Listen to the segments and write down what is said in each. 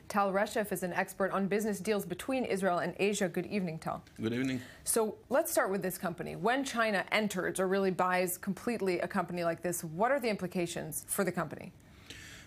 Tal Reshef is an expert on business deals between Israel and Asia. Good evening, Tal. Good evening. So let's start with this company. When China enters or really buys completely a company like this, what are the implications for the company?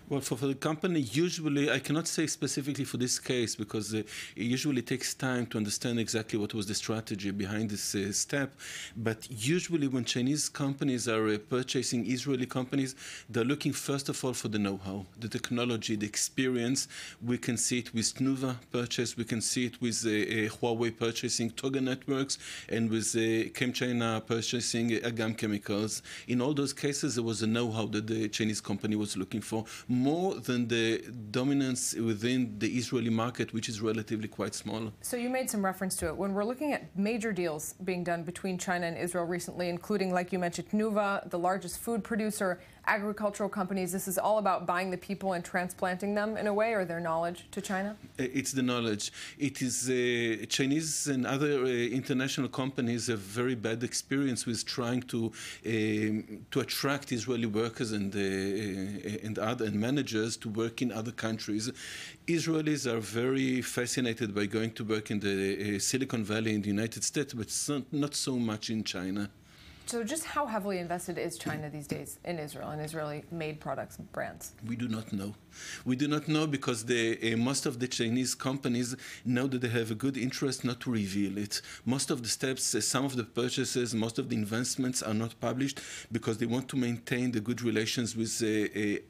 Well, for the company, usually, I cannot say specifically for this case because it usually takes time to understand exactly what was the strategy behind this step. But usually when Chinese companies are purchasing Israeli companies, they're looking first of all for the know-how, the technology, the experience. We can see it with Tnuva purchase, we can see it with Huawei purchasing Toga Networks, and with ChemChina purchasing Agam Chemicals. In all those cases, there was a know-how that the Chinese company was looking for, more than the dominance within the Israeli market, which is relatively quite small. So you made some reference to it. When we're looking at major deals being done between China and Israel recently, including, like you mentioned, Tnuva, the largest food producer, agricultural companies, this is all about buying the people and transplanting them in a way, or their knowledge to China? It's the knowledge. It is Chinese and other international companies have very bad experience with trying to attract Israeli workers and managers to work in other countries. Israelis are very fascinated by going to work in the Silicon Valley in the United States, but not so much in China. So just how heavily invested is China these days in Israel and Israeli-made products and brands? We do not know. We do not know because most of the Chinese companies know that they have a good interest not to reveal it. Most of the steps, some of the purchases, most of the investments are not published because they want to maintain the good relations with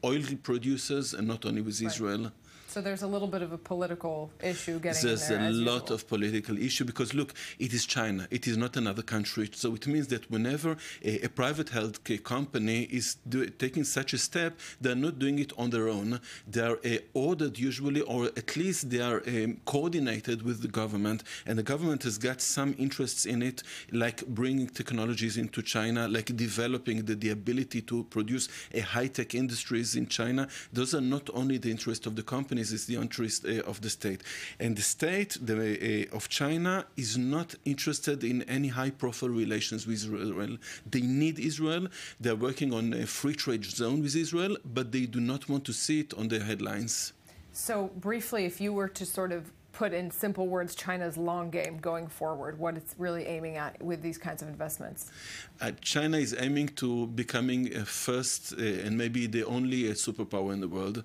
oil producers and not only with Israel. So there's a little bit of a political issue getting in there. There's a lot of political issue because, look, it is China. It is not another country. So it means that whenever a private healthcare company is taking such a step, they're not doing it on their own. They are ordered usually, or at least they are coordinated with the government. And the government has got some interests in it, like bringing technologies into China, like developing the ability to produce high-tech industries in China. Those are not only the interest of the company, is the interest of the state. And the state of China is not interested in any high-profile relations with Israel. They need Israel. They're working on a free trade zone with Israel, but they do not want to see it on their headlines. So briefly, if you were to sort of put in simple words China's long game going forward, what it's really aiming at with these kinds of investments? China is aiming to becoming a first and maybe the only superpower in the world.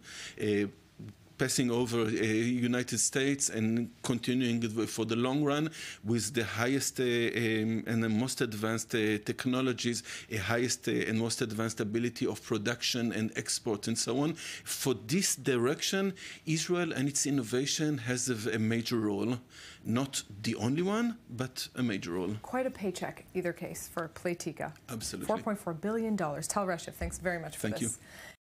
Passing over United States and continuing for the long run with the highest and the most advanced technologies, highest and most advanced ability of production and export and so on. For this direction, Israel and its innovation has a major role. Not the only one, but a major role. Quite a paycheck, either case, for Playtika. Absolutely. $4.4 billion. Tal Reshef, thanks very much for this. Thank you.